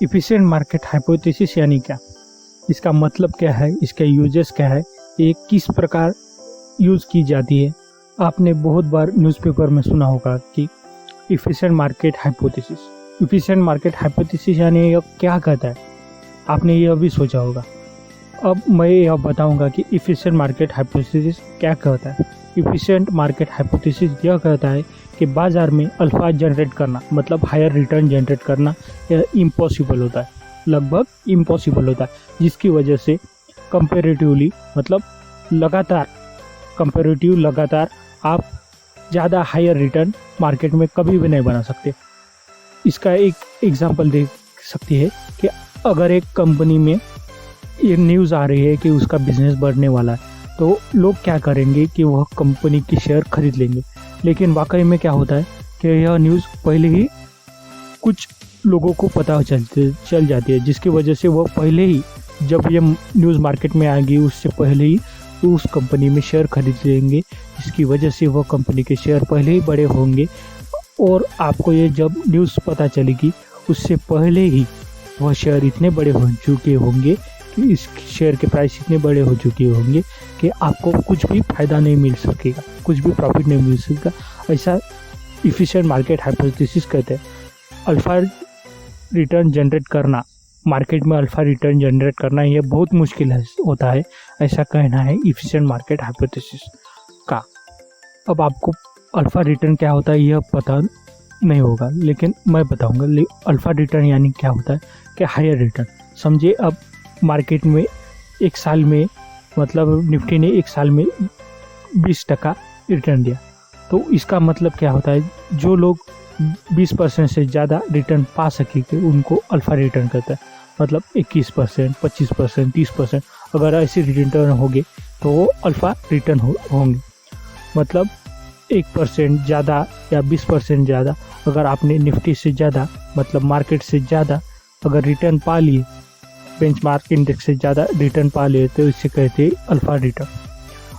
Efficient market hypothesis यानी क्या, इसका मतलब क्या है, इसके यूजेस क्या है, ये किस प्रकार यूज़ की जाती है। आपने बहुत बार न्यूज़पेपर में सुना होगा कि इफिशिएंट मार्केट हाइपोथेसिस यानी यह क्या कहता है, आपने यह भी सोचा होगा। अब मैं यह बताऊंगा कि इफिशिएंट मार्केट हाइपोथेसिस क्या कहता है। इफिशिएंट मार्केट हाइपोथेसिस यह कहता है कि बाज़ार में अल्फा जनरेट करना, मतलब हायर रिटर्न जनरेट करना, यह इम्पॉसिबल होता है, लगभग इम्पॉसिबल होता है, जिसकी वजह से कंपैरेटिवली, मतलब लगातार आप ज़्यादा हायर रिटर्न मार्केट में कभी भी नहीं बना सकते। इसका एक एग्जांपल दे सकती है कि अगर एक कंपनी में ये न्यूज़ आ रही है कि उसका बिजनेस बढ़ने वाला है, तो लोग क्या करेंगे कि वह कंपनी की शेयर खरीद लेंगे। लेकिन वाकई में क्या होता है कि यह न्यूज़ पहले ही कुछ लोगों को पता चल जाती है, जिसकी वजह से वह पहले ही, जब ये न्यूज़ मार्केट में आएगी उससे पहले ही उस कंपनी में शेयर खरीद लेंगे, जिसकी वजह से वह कंपनी के शेयर पहले ही बड़े होंगे। और आपको ये जब न्यूज़ पता चलेगी उससे पहले ही वह शेयर इतने बड़े हो चुके होंगे कि इस शेयर के प्राइस इतने बड़े हो चुके होंगे कि आपको कुछ भी फ़ायदा नहीं मिल सकेगा, कुछ भी प्रॉफिट नहीं मिल सकेगा। ऐसा इफिशिएंट मार्केट हाइपोथेसिस कहते हैं। अल्फा रिटर्न जनरेट करना, मार्केट में अल्फा रिटर्न जनरेट करना यह बहुत मुश्किल होता है, ऐसा कहना है इफिशिएंट मार्केट हाइपोथेसिस का। अब आपको अल्फा रिटर्न क्या होता है यह पता नहीं होगा, लेकिन मैं बताऊंगा। अल्फा रिटर्न यानी क्या होता है कि हायर रिटर्न। समझिए अब मार्केट में एक साल में, मतलब निफ्टी ने एक साल में 20% रिटर्न दिया, तो इसका मतलब क्या होता है, जो लोग 20% से ज़्यादा रिटर्न पा सकेंगे उनको अल्फा रिटर्न कहता है। मतलब 21%, 25%, 30% अगर ऐसे रिटर्न होंगे तो वो अल्फा रिटर्न होंगे। मतलब 1% ज़्यादा या 20% ज़्यादा अगर आपने निफ्टी से ज़्यादा, मतलब मार्केट से ज़्यादा अगर रिटर्न पा लिए, बेंचमार्क इंडेक्स से ज़्यादा रिटर्न पा लिए, तो इसे कहते हैं अल्फा रिटर्न।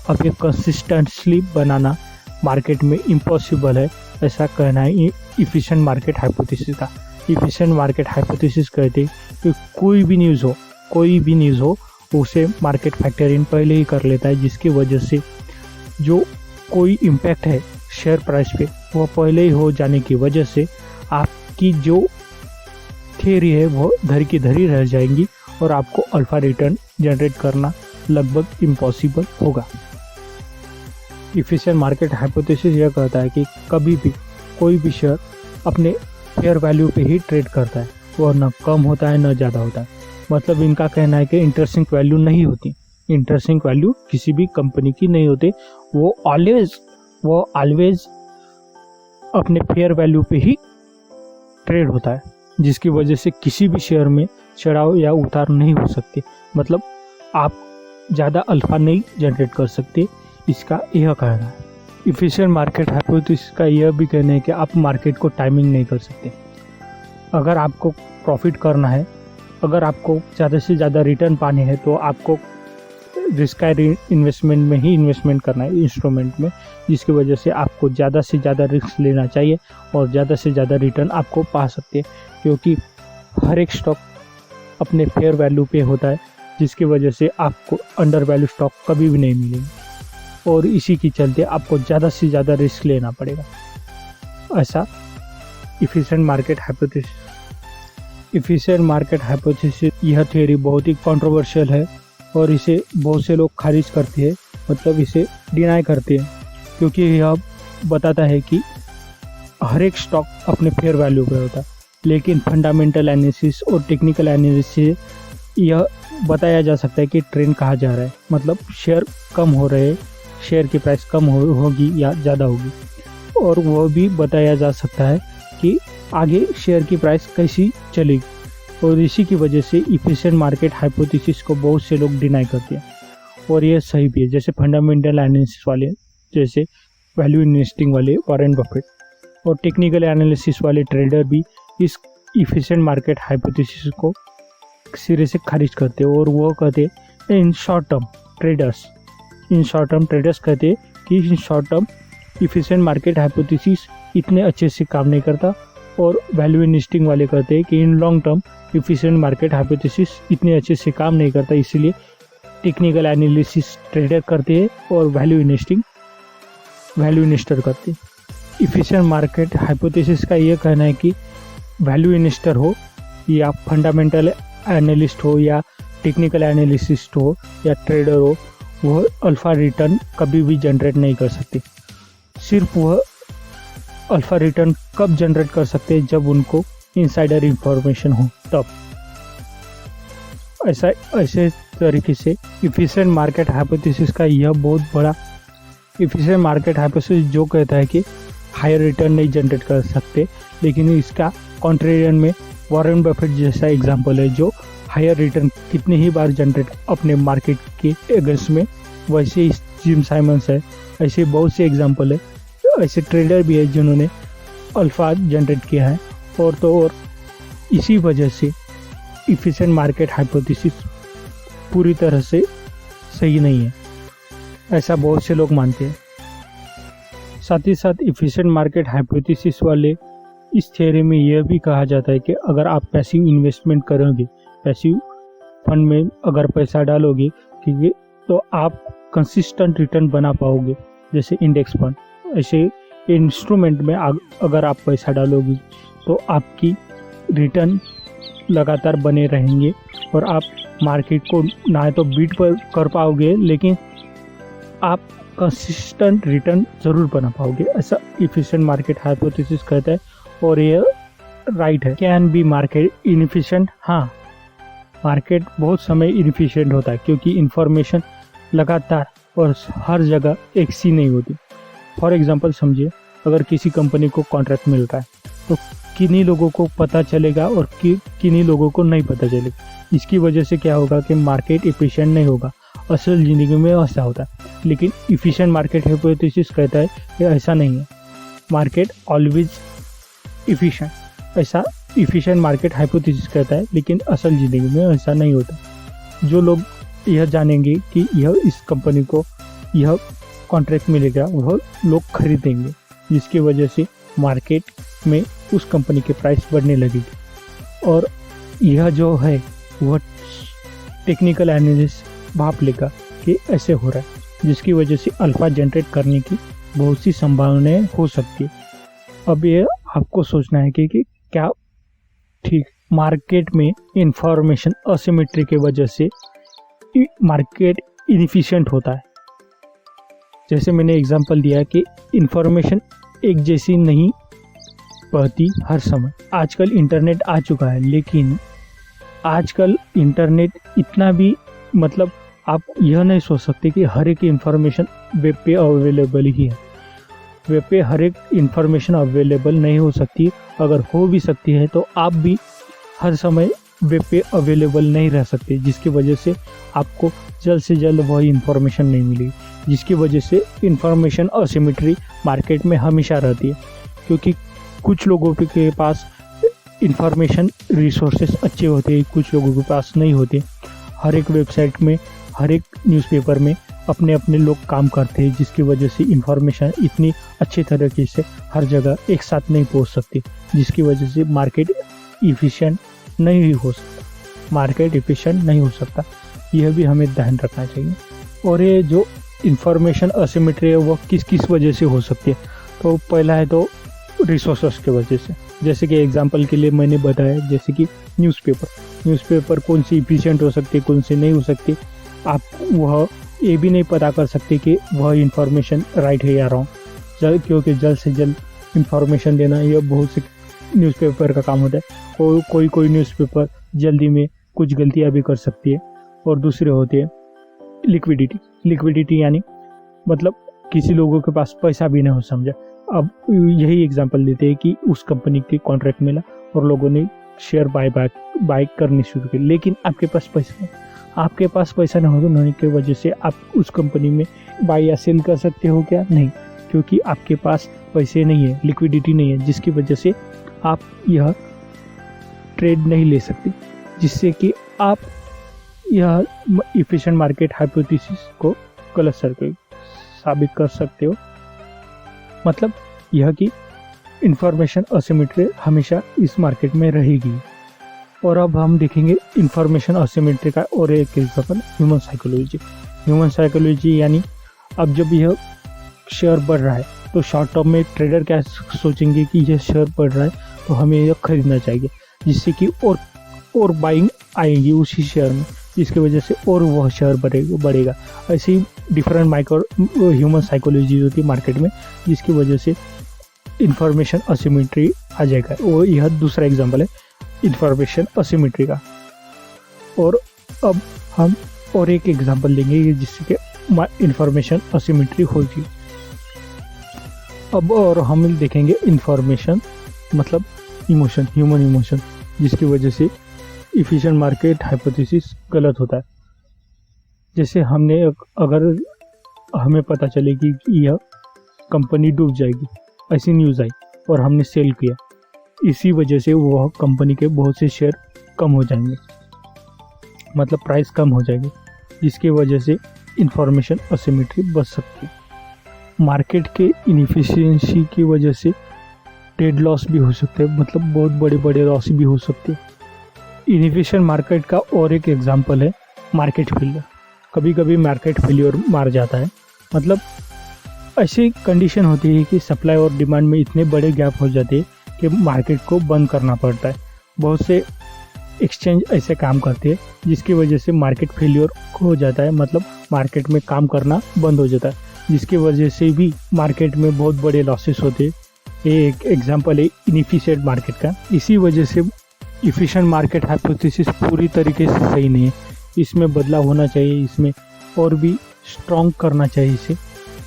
अब ये कंसिस्टेंटली बनाना मार्केट में इम्पॉसिबल है, ऐसा कहना है इफिशिएंट मार्केट हाइपोथेसिस का। इफिशिएंट मार्केट हाइपोथेसिस कहते हैं कि कोई भी न्यूज़ हो उसे मार्केट फैक्टर इन पहले ही कर लेता है, जिसकी वजह से जो कोई इम्पैक्ट है शेयर प्राइस पे वो पहले ही हो जाने की वजह से आपकी जो थियरी है वो धरी की धरी रह जाएंगी और आपको अल्फा रिटर्न जनरेट करना लगभग इम्पॉसिबल होगा। इफिशिएंट मार्केट हाइपोथेसिस यह कहता है कि कभी भी कोई भी शेयर अपने फेयर वैल्यू पे ही ट्रेड करता है, वह न कम होता है न ज़्यादा होता है। मतलब इनका कहना है कि इंटरेस्टिंग वैल्यू नहीं होती, इंटरेस्टिंग वैल्यू किसी भी कंपनी की नहीं होती, वो ऑलवेज अपने फेयर वैल्यू पे ही ट्रेड होता है, जिसकी वजह से किसी भी शेयर में चढ़ाव या उतार नहीं हो सकते। मतलब आप ज़्यादा अल्फा नहीं जनरेट कर सकते, इसका यह कहना है। इफिशिएंट मार्केट हाइपोथेसिस का यह भी कहना है कि आप मार्केट को टाइमिंग नहीं कर सकते। अगर आपको प्रॉफिट करना है, अगर आपको ज़्यादा से ज़्यादा रिटर्न पाने हैं, तो आपको रिस्क इन्वेस्टमेंट में ही इन्वेस्टमेंट करना है, इंस्ट्रूमेंट में, जिसकी वजह से आपको ज़्यादा से ज़्यादा रिस्क लेना चाहिए और ज़्यादा से ज़्यादा रिटर्न आपको पा सकते हैं, क्योंकि हर एक स्टॉक अपने फेयर वैल्यू पे होता है, जिसकी वजह से आपको अंडर वैल्यू स्टॉक कभी भी नहीं मिलेंगे और इसी के चलते आपको ज़्यादा से ज़्यादा रिस्क लेना पड़ेगा। ऐसा इफिशिएंट मार्केट हाइपोथेसिस यह थियरी बहुत ही कंट्रोवर्शियल है और इसे बहुत से लोग खारिज करते हैं, मतलब इसे डिनाई करते हैं, क्योंकि यह बताता है कि हर एक स्टॉक अपने फेयर वैल्यू पे होता है। लेकिन फंडामेंटल एनालिसिस और टेक्निकल एनालिसिस से यह बताया जा सकता है कि ट्रेंड कहाँ जा रहा है, मतलब शेयर कम हो रहे हैं, शेयर की प्राइस कम होगी या ज़्यादा होगी, और वह भी बताया जा सकता है कि आगे शेयर की प्राइस कैसी चलेगी। और इसी की वजह से इफिशिएंट मार्केट हाइपोथेसिस को बहुत से लोग डिनाई करते हैं और यह सही भी है। जैसे फंडामेंटल एनालिसिस वाले, जैसे वैल्यू इन्वेस्टिंग वाले वॉरेन बफेट, और टेक्निकल एनालिसिस वाले ट्रेडर भी इस इफिशिएंट मार्केट हाइपोथेसिस को सिरे से खारिज करते हैं और वो कहते हैं इन शॉर्ट टर्म ट्रेडर्स कहते हैं कि in short term efficient market hypothesis इतने अच्छे से काम नहीं करता और वैल्यू इन्वेस्टिंग वाले कहते हैं कि in long term efficient market hypothesis इतने अच्छे से काम नहीं करता, इसलिए टेक्निकल एनालिसिस ट्रेडर करते हैं और वैल्यू इन्वेस्टर करते हैं। इफिशिएंट मार्केट हाइपोथेसिस का ये कहना है कि वैल्यू इन्वेस्टर हो या फंडामेंटल एनालिस्ट हो या टेक्निकल एनालिसिस्ट हो या ट्रेडर हो, वह अल्फा रिटर्न कभी भी जनरेट नहीं कर सकते। सिर्फ वह अल्फा रिटर्न कब जनरेट कर सकते हैं जब उनको इनसाइडर इंफॉर्मेशन हो तब। ऐसे तरीके से इफिशिएंट मार्केट हाइपोथेसिस का यह बहुत बड़ा इफिशिएंट मार्केट हाइपोथेसिस जो कहता है कि हायर रिटर्न नहीं जनरेट कर सकते, लेकिन इसका कॉन्ट्रेरियन में वॉरेन बफेट जैसा एग्जांपल है जो हायर रिटर्न कितनी ही बार जनरेट अपने मार्केट के अगेंस्ट में, वैसे ही जिम साइमंस है। ऐसे बहुत से एग्जांपल है, ऐसे ट्रेडर भी है जिन्होंने अल्फा जनरेट किया है। और इसी वजह से इफिशिएंट मार्केट हाइपोथेसिस पूरी तरह से सही नहीं है, ऐसा बहुत से लोग मानते हैं। साथ ही साथ इफिशिएंट मार्केट हाइपोथेसिस वाले इस थ्योरी में यह भी कहा जाता है कि अगर आप पैसिव इन्वेस्टमेंट करोगे, पैसिव फंड में अगर पैसा डालोगे क्योंकि तो आप कंसिस्टेंट रिटर्न बना पाओगे, जैसे इंडेक्स फंड। ऐसे इंस्ट्रूमेंट में अगर आप पैसा डालोगे तो आपकी रिटर्न लगातार बने रहेंगे और आप मार्केट को ना तो बीट पर कर पाओगे, लेकिन आप कंसिस्टेंट रिटर्न जरूर बना पाओगे, ऐसा इफिशिएंट मार्केट हाइपोथेसिस कहता है। और ये राइट है। Can be market inefficient? हाँ, मार्केट बहुत समय इनएफिशिएंट होता है क्योंकि इंफॉर्मेशन लगातार और हर जगह एक सी नहीं होती। फॉर एग्जांपल समझिए, अगर किसी कंपनी को कॉन्ट्रैक्ट मिल रहा है तो किन्हीं लोगों को पता चलेगा और किन्हीं लोगों को नहीं पता चलेगा। इसकी वजह से क्या होगा कि मार्केट एफिशिएंट नहीं होगा। असल ज़िंदगी में ऐसा होता है, लेकिन इफिशिएंट मार्केट हाइपोथेसिस कहता है कि ऐसा नहीं है, मार्केट ऑलवेज इफिशिएंट। ऐसा इफिशिएंट मार्केट हाइपोथेसिस कहता है, लेकिन असल ज़िंदगी में ऐसा नहीं होता। जो लोग यह जानेंगे कि यह इस कंपनी को यह कॉन्ट्रैक्ट मिलेगा, वह लोग खरीदेंगे, जिसकी वजह से मार्केट में उस कंपनी के प्राइस बढ़ने लगेगी। और यह जो है वह टेक्निकल एनालिसिस भाप लेगा कि ऐसे हो रहा है, जिसकी वजह से अल्फा जनरेट करने की बहुत सी संभावनाएं हो सकती है। अब ये आपको सोचना है कि क्या ठीक मार्केट में इंफॉर्मेशन असिमेट्री की वजह से मार्केट इनएफिशिएंट होता है। जैसे मैंने एग्जांपल दिया कि इंफॉर्मेशन एक जैसी नहीं बहती हर समय। आजकल इंटरनेट आ चुका है, लेकिन आजकल इंटरनेट इतना भी मतलब आप यह नहीं सोच सकते कि हर एक इंफॉर्मेशन वेब पे अवेलेबल ही है। वेब पे हर एक इंफॉर्मेशन अवेलेबल नहीं हो सकती। अगर हो भी सकती है तो आप भी हर समय वेब पे अवेलेबल नहीं रह सकते, जिसकी वजह से आपको जल्द से जल्द वही इंफॉर्मेशन नहीं मिलेगी, जिसकी वजह से इंफॉर्मेशन असिमेट्री मार्केट में हमेशा रहती है। क्योंकि कुछ लोगों के पास इंफॉर्मेशन रिसोर्सेस अच्छे होते हैं, कुछ लोगों के पास नहीं होते। हर एक वेबसाइट में, हर एक न्यूज़पेपर में अपने अपने लोग काम करते हैं, जिसकी वजह से इंफॉर्मेशन इतनी अच्छे तरीके से हर जगह एक साथ नहीं पहुंच सकती, जिसकी वजह से मार्केट इफिशिएंट नहीं हो सकता। यह भी हमें ध्यान रखना चाहिए। और ये जो इंफॉर्मेशन असिमेट्री है वो किस किस वजह से हो सकती है? तो पहला है तो रिसोर्सेस की वजह से। जैसे कि एग्जांपल के लिए मैंने बताया, जैसे कि न्यूज़पेपर कौन सी इफिशिएंट हो सकती है, कौन सी नहीं हो सकती। आप वह ये भी नहीं पता कर सकते कि वह इंफॉर्मेशन राइट है या रॉन्ग, क्योंकि जल्द से जल्द इंफॉर्मेशन देना यह बहुत से न्यूज़पेपर का काम होता है। और कोई न्यूज़पेपर जल्दी में कुछ गलतियां भी कर सकती है। और दूसरे होते हैं लिक्विडिटी, यानी मतलब किसी लोगों के पास पैसा भी नहीं हो समझा। अब यही एग्जांपल देते हैं कि उस कंपनी के कॉन्ट्रैक्ट मिला और लोगों ने शेयर बाय करनी शुरू की, लेकिन आपके पास पैसा नहीं होने की वजह से आप उस कंपनी में बाय या सेल कर सकते हो क्या? नहीं, क्योंकि आपके पास पैसे नहीं है, लिक्विडिटी नहीं है, जिसकी वजह से आप यह ट्रेड नहीं ले सकते, जिससे कि आप यह इफिशिएंट मार्केट हाइपोथेसिस को गलत साबित कर सकते हो। मतलब यह कि इंफॉर्मेशन असिमेट्री हमेशा इस मार्केट में रहेगी। और अब हम देखेंगे इंफॉर्मेशन असिमेट्री का और एक example human psychology. Human psychology यानी अब जब यह शेयर बढ़ रहा है तो शॉर्ट टर्म में ट्रेडर क्या सोचेंगे कि यह शेयर बढ़ रहा है तो हमें यह खरीदना चाहिए, जिससे कि और बाइंग आएंगी उसी शेयर में, जिसकी वजह से और वह शेयर बढ़ेगा। ऐसे ही डिफरेंट माइक्रो ह्यूमन साइकोलॉजी होती है मार्केट में, जिसकी वजह से इंफॉर्मेशन असिमेट्री आ जाएगा। और यह दूसरा एग्जाम्पल है इंफॉर्मेशन असिमेट्री का। और अब हम और एक एग्जाम्पल लेंगे जिससे कि इंफॉर्मेशन असिमेट्री होगी। अब और हम देखेंगे इंफॉर्मेशन मतलब इमोशन, ह्यूमन इमोशन, जिसकी वजह से इफिशिएंट मार्केट हाइपोथेसिस गलत होता है। जैसे अगर हमें पता चले कि यह कंपनी डूब जाएगी, ऐसी न्यूज़ आई और हमने सेल किया, इसी वजह से वह कंपनी के बहुत से शेयर कम हो जाएंगे, मतलब प्राइस कम हो जाएगी, जिसकी वजह से इंफॉर्मेशन असिमेट्री बच सकती है। मार्केट के इनएफिशिएंसी की वजह से ट्रेड लॉस भी हो सकते हैं, मतलब बहुत बड़े लॉस भी हो सकते हैं। इनएफिशिएंट मार्केट का और एक एग्जांपल है मार्केट फेलियर। कभी कभी मार्केट फेलियर मार जाता है, मतलब ऐसी कंडीशन होती है कि सप्लाई और डिमांड में इतने बड़े गैप हो जाते हैं कि मार्केट को बंद करना पड़ता है। बहुत से एक्सचेंज ऐसे काम करते हैं जिसकी वजह से मार्केट फेलियर हो जाता है, मतलब मार्केट में काम करना बंद हो जाता है, जिसकी वजह से भी मार्केट में बहुत बड़े लॉसेस होते हैं। ये एक एग्जांपल है इनएफिशिएंट मार्केट का। इसी वजह से इफिशिएंट मार्केट हाइपोथेसिस पूरी तरीके से सही नहीं है, इसमें बदलाव होना चाहिए, इसमें और भी स्ट्रॉन्ग करना चाहिए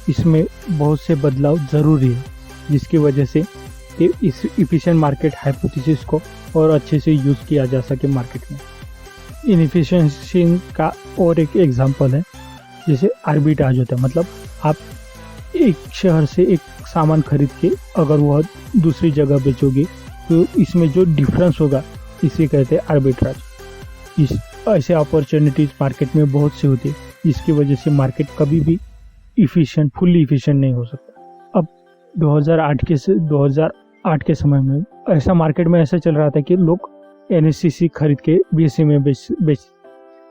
इसमें बहुत से बदलाव ज़रूरी है, जिसकी वजह से इस इफिशिएंट मार्केट हाइपोथेसिस को और अच्छे से यूज़ किया जा सके मार्केट में। इनएफिशिएंसी का और एक एग्जांपल है जैसे आर्बिट्राज होता है, मतलब आप एक शहर से एक सामान खरीद के अगर वह दूसरी जगह बेचोगे तो इसमें जो डिफरेंस होगा इसे कहते हैं आर्बिट्राज। ऐसे अपॉर्चुनिटीज़ मार्केट में बहुत से होती है, जिसकी वजह से मार्केट कभी भी फुल्ली इफिशिएंट नहीं हो सकता। अब 2008 के समय में ऐसा मार्केट में ऐसा चल रहा था कि लोग NSCC खरीद के BSE में बेच,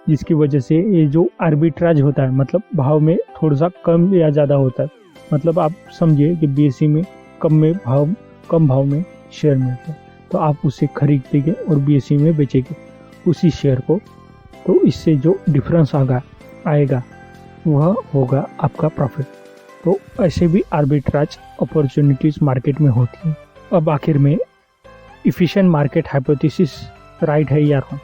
जिसकी वजह से ये जो आर्बिट्राज होता है, मतलब भाव में थोड़ा सा कम या ज़्यादा होता है, मतलब आप समझिए कि BSE में कम भाव में शेयर मिलता है, तो आप उसे खरीदेंगे और BSE में बेचेंगे उसी शेयर को, तो इससे जो डिफरेंस आएगा वह होगा आपका प्रॉफिट। तो ऐसे भी आर्बिट्राज अपॉर्चुनिटीज़ मार्केट में होती हैं। अब आखिर में इफिशिएंट मार्केट हाइपोथेसिस राइट है या रॉन्ग?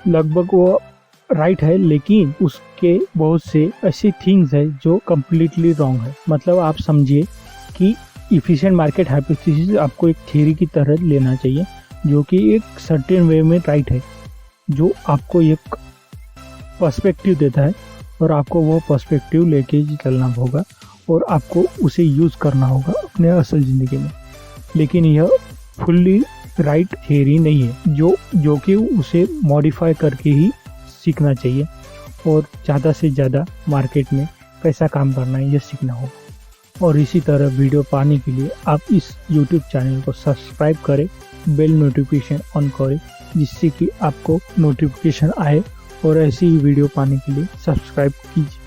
लगभग वो राइट है, लेकिन उसके बहुत से ऐसी थिंग्स है जो कम्प्लीटली रॉन्ग है। मतलब आप समझिए कि इफिशिएंट मार्केट हाइपोथेसिस आपको एक थ्योरी की तरह लेना चाहिए, जो कि एक सर्टेन वे में राइट है, जो आपको एक पर्सपेक्टिव देता है और आपको वो पर्सपेक्टिव लेके चलना होगा और आपको उसे यूज़ करना होगा अपने असल ज़िंदगी में। लेकिन यह फुल्ली राइट थियरी नहीं है, जो कि उसे मॉडिफाई करके ही सीखना चाहिए और ज़्यादा से ज़्यादा मार्केट में कैसा काम करना है यह सीखना होगा। और इसी तरह वीडियो पाने के लिए आप इस YouTube चैनल को सब्सक्राइब करें, बेल नोटिफिकेशन ऑन करें, जिससे कि आपको नोटिफिकेशन आए और ऐसी ही वीडियो पाने के लिए सब्सक्राइब कीजिए।